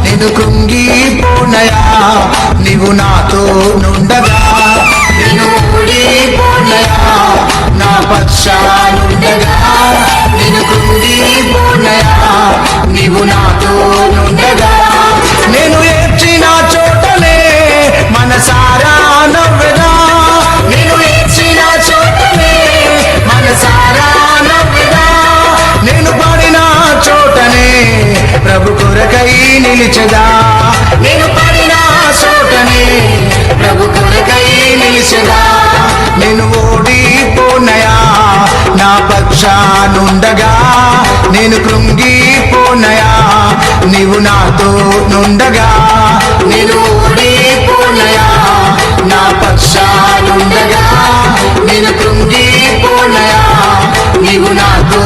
నేను కృంగిపోనయా నీవు నాతో నుండగా, నేను ఓడిపోనయా నా పక్షానుండగా, నేను కృంగిపోనయా నీవు నాతో నుండగా, నేను ఏడ్చిన చోటనే మనసారా నవ్వెదా, నేను ఏడ్చిన చోటనే మనసారా నవ్వెదా, నేను పడిన చోటనే ప్రభు కొరకై నిలిచెదా, నేను పడిన చోటనే ప్రభు కొరకై నిలిచెదా, నేను ఓడిపోనయా నా పక్షానుండగా, నేను కృంగిపోనయా నీవు నాతో నుండగా, నేను ఓడిపోనయా నా పక్షానుండగా, నేను కృంగిపోనయా నీవు నాతో